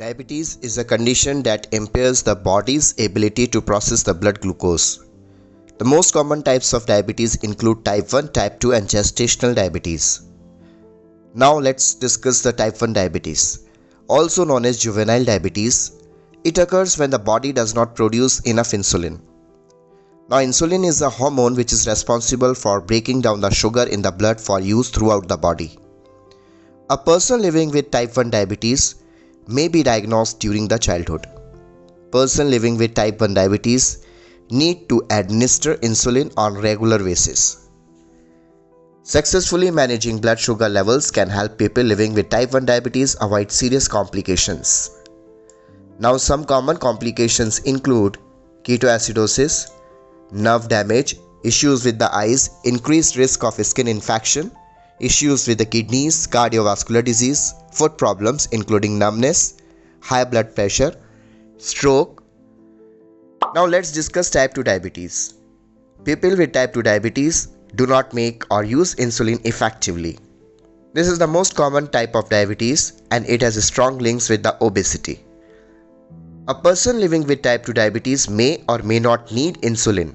Diabetes is a condition that impairs the body's ability to process the blood glucose. The most common types of diabetes include type 1, type 2 and gestational diabetes. Now let's discuss the type 1 diabetes, also known as juvenile diabetes. It occurs when the body does not produce enough insulin. Now insulin is a hormone which is responsible for breaking down the sugar in the blood for use throughout the body. A person living with type 1 diabetes may be diagnosed during the childhood. Person living with type 1 diabetes need to administer insulin on regular basis. Successfully managing blood sugar levels can help people living with type 1 diabetes avoid serious complications. Now some common complications include ketoacidosis, nerve damage, issues with the eyes, increased risk of skin infection, issues with the kidneys, cardiovascular disease, foot problems including numbness, high blood pressure, stroke. Now let's discuss type 2 diabetes. People with type 2 diabetes do not make or use insulin effectively. This is the most common type of diabetes and it has strong links with the obesity. A person living with type 2 diabetes may or may not need insulin.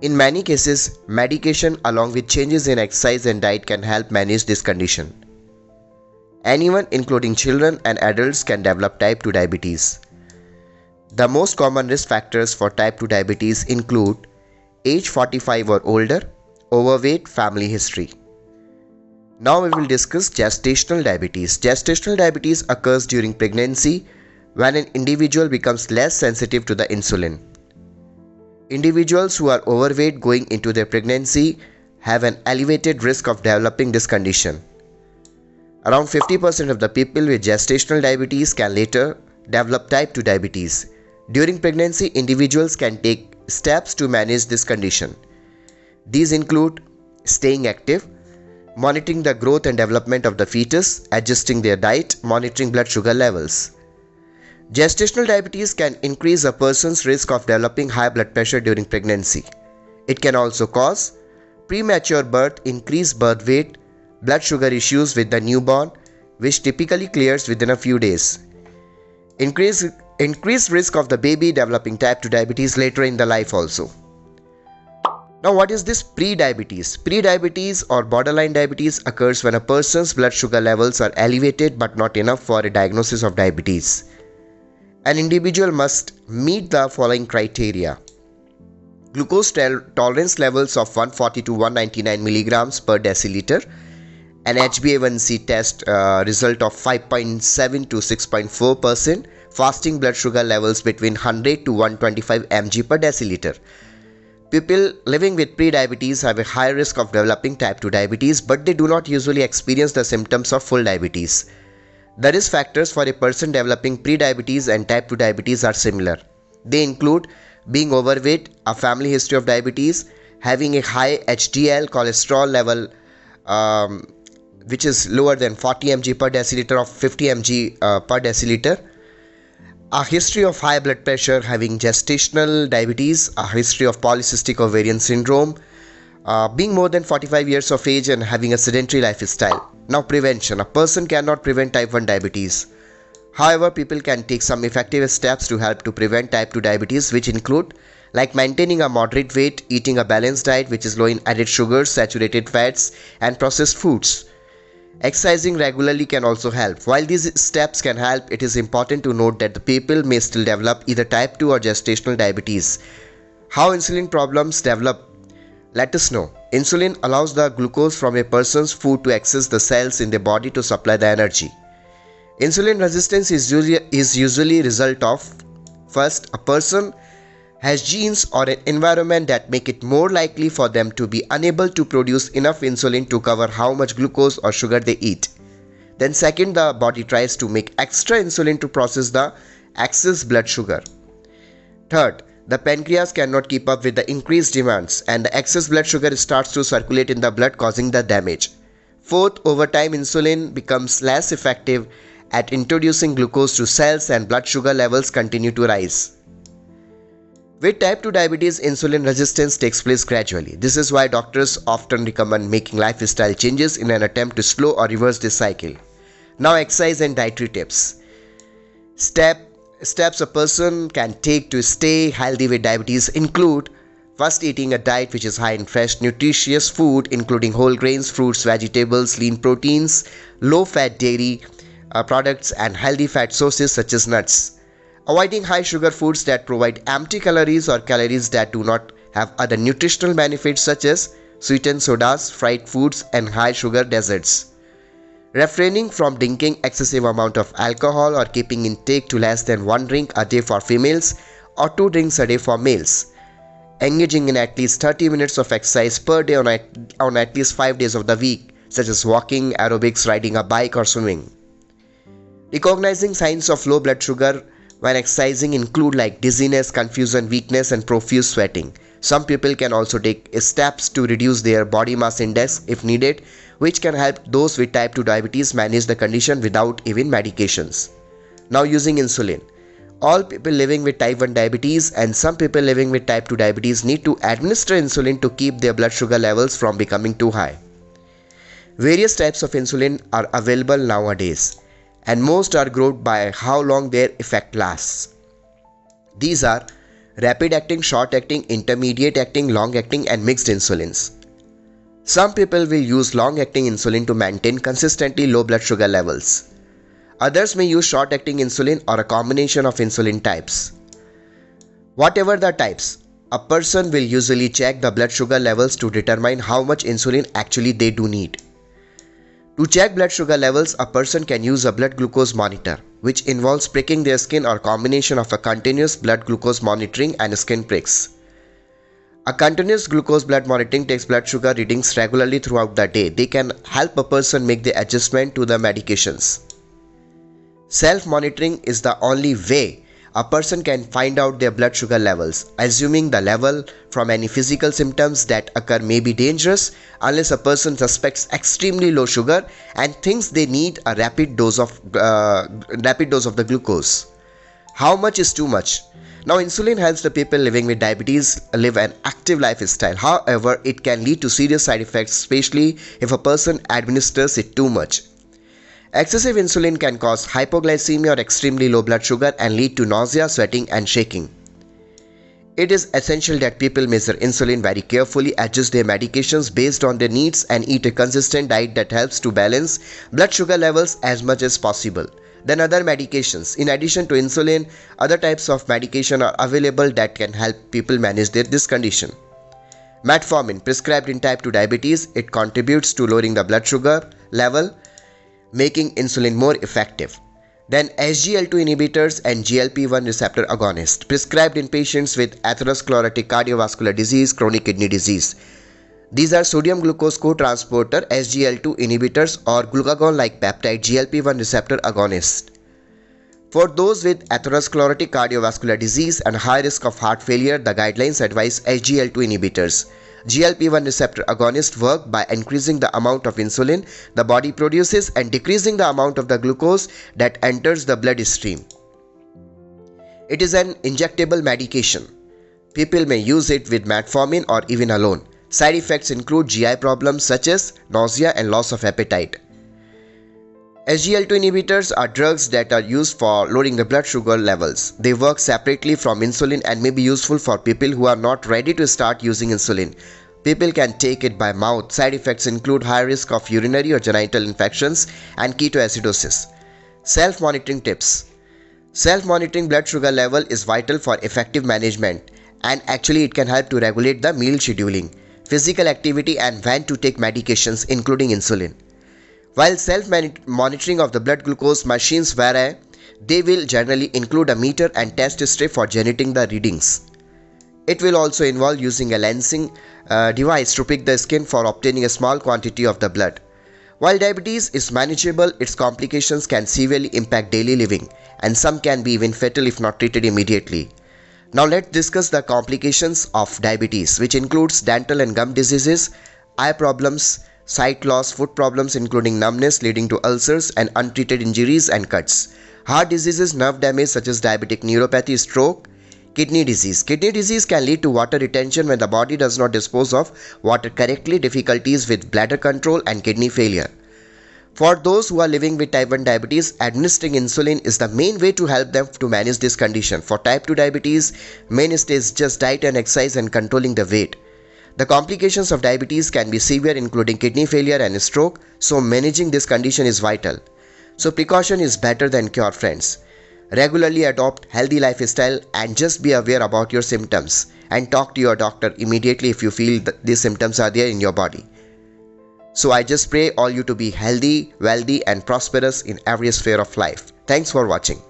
In many cases, medication along with changes in exercise and diet can help manage this condition. Anyone, including children and adults, can develop type 2 diabetes. The most common risk factors for type 2 diabetes include age 45 or older, overweight, family history. Now we will discuss gestational diabetes. Gestational diabetes occurs during pregnancy when an individual becomes less sensitive to the insulin. Individuals who are overweight going into their pregnancy have an elevated risk of developing this condition. Around 50% of the people with gestational diabetes can later develop type 2 diabetes. During pregnancy, individuals can take steps to manage this condition. These include staying active, monitoring the growth and development of the fetus, adjusting their diet, monitoring blood sugar levels. Gestational diabetes can increase a person's risk of developing high blood pressure during pregnancy. It can also cause premature birth, increased birth weight, blood sugar issues with the newborn, which typically clears within a few days. Increased risk of the baby developing type 2 diabetes later in the life also. Now what is this pre-diabetes? Pre-diabetes or borderline diabetes occurs when a person's blood sugar levels are elevated but not enough for a diagnosis of diabetes. An individual must meet the following criteria: glucose tolerance levels of 140 to 199 milligrams per deciliter, an HbA1c test result of 5.7 to 6.4%, fasting blood sugar levels between 100 to 125 mg per deciliter. People living with pre-diabetes have a high risk of developing type 2 diabetes, but they do not usually experience the symptoms of full diabetes. The risk factors for a person developing pre-diabetes and type 2 diabetes are similar. They include being overweight, a family history of diabetes, having a high HDL cholesterol level which is lower than 40 mg per deciliter of 50 mg per deciliter, a history of high blood pressure, having gestational diabetes, a history of polycystic ovarian syndrome, being more than 45 years of age and having a sedentary lifestyle. Now prevention. A person cannot prevent type 1 diabetes. However, people can take some effective steps to help to prevent type 2 diabetes, which include like maintaining a moderate weight, eating a balanced diet which is low in added sugars, saturated fats and processed foods. Exercising regularly can also help. While these steps can help, it is important to note that the people may still develop either type 2 or gestational diabetes. How insulin problems develop? Let us know. Insulin allows the glucose from a person's food to access the cells in the body to supply the energy. Insulin resistance is usually result of: first, a person has genes or an environment that make it more likely for them to be unable to produce enough insulin to cover how much glucose or sugar they eat. Then second, the body tries to make extra insulin to process the excess blood sugar. Third, the pancreas cannot keep up with the increased demands and the excess blood sugar starts to circulate in the blood, causing the damage. Fourth, over time insulin becomes less effective at introducing glucose to cells and blood sugar levels continue to rise. With type 2 diabetes, insulin resistance takes place gradually. This is why doctors often recommend making lifestyle changes in an attempt to slow or reverse this cycle. Now exercise and dietary tips. Steps a person can take to stay healthy with diabetes include: first, eating a diet which is high in fresh, nutritious food including whole grains, fruits, vegetables, lean proteins, low-fat dairy products and healthy fat sources such as nuts. Avoiding high sugar foods that provide empty calories or calories that do not have other nutritional benefits such as sweetened sodas, fried foods and high sugar desserts. Refraining from drinking excessive amount of alcohol or keeping intake to less than 1 drink a day for females or 2 drinks a day for males. Engaging in at least 30 minutes of exercise per day on at least 5 days of the week, such as walking, aerobics, riding a bike or swimming. Recognizing signs of low blood sugar when exercising include like dizziness, confusion, weakness and profuse sweating. Some people can also take steps to reduce their body mass index if needed, which can help those with type 2 diabetes manage the condition without even medications. Now, using insulin. All people living with type 1 diabetes and some people living with type 2 diabetes need to administer insulin to keep their blood sugar levels from becoming too high. Various types of insulin are available nowadays, and most are grouped by how long their effect lasts. These are rapid acting, short acting, intermediate acting, long acting and mixed insulins. Some people will use long acting insulin to maintain consistently low blood sugar levels. Others may use short acting insulin or a combination of insulin types. Whatever the types, a person will usually check the blood sugar levels to determine how much insulin actually they do need. To check blood sugar levels, a person can use a blood glucose monitor, which involves pricking their skin or combination of a continuous blood glucose monitoring and skin pricks. A continuous glucose blood monitoring takes blood sugar readings regularly throughout the day. They can help a person make the adjustment to the medications. Self-monitoring is the only way a person can find out their blood sugar levels, assuming the level from any physical symptoms that occur may be dangerous unless a person suspects extremely low sugar and thinks they need a rapid dose of the glucose. How much is too much? Now, insulin helps the people living with diabetes live an active lifestyle. However, it can lead to serious side effects, especially if a person administers it too much. Excessive insulin can cause hypoglycemia or extremely low blood sugar and lead to nausea, sweating and shaking. It is essential that people measure insulin very carefully, adjust their medications based on their needs and eat a consistent diet that helps to balance blood sugar levels as much as possible. Then other medications. In addition to insulin, other types of medication are available that can help people manage this condition. Metformin, prescribed in type 2 diabetes, it contributes to lowering the blood sugar level, making insulin more effective. Then SGLT2 inhibitors and GLP-1 receptor agonists, prescribed in patients with atherosclerotic cardiovascular disease, chronic kidney disease. These are sodium glucose cotransporter SGLT2 inhibitors or glucagon-like peptide GLP-1 receptor agonists. For those with atherosclerotic cardiovascular disease and high risk of heart failure, the guidelines advise SGLT2 inhibitors. GLP-1 receptor agonists work by increasing the amount of insulin the body produces and decreasing the amount of the glucose that enters the bloodstream. It is an injectable medication. People may use it with metformin or even alone. Side effects include GI problems such as nausea and loss of appetite. SGLT2 inhibitors are drugs that are used for lowering the blood sugar levels. They work separately from insulin and may be useful for people who are not ready to start using insulin. People can take it by mouth. Side effects include high risk of urinary or genital infections and ketoacidosis. Self-monitoring tips. Self-monitoring blood sugar level is vital for effective management, and actually it can help to regulate the meal scheduling, physical activity and when to take medications including insulin. While self-monitoring of the blood glucose machines vary, they will generally include a meter and test strip for generating the readings. It will also involve using a lensing device to prick the skin for obtaining a small quantity of the blood. While diabetes is manageable, its complications can severely impact daily living, and some can be even fatal if not treated immediately. Now let's discuss the complications of diabetes, which includes dental and gum diseases, eye problems, sight loss, foot problems including numbness leading to ulcers and untreated injuries and cuts, heart diseases, nerve damage such as diabetic neuropathy, stroke, kidney disease. Kidney disease can lead to water retention when the body does not dispose of water correctly, difficulties with bladder control and kidney failure. For those who are living with type 1 diabetes, administering insulin is the main way to help them to manage this condition. For type 2 diabetes, mainstay is just diet and exercise and controlling the weight. The complications of diabetes can be severe, including kidney failure and stroke, so managing this condition is vital. So precaution is better than cure, friends. Regularly adopt healthy lifestyle and just be aware about your symptoms and talk to your doctor immediately if you feel that these symptoms are there in your body. So I just pray all you to be healthy, wealthy and prosperous in every sphere of life. Thanks for watching.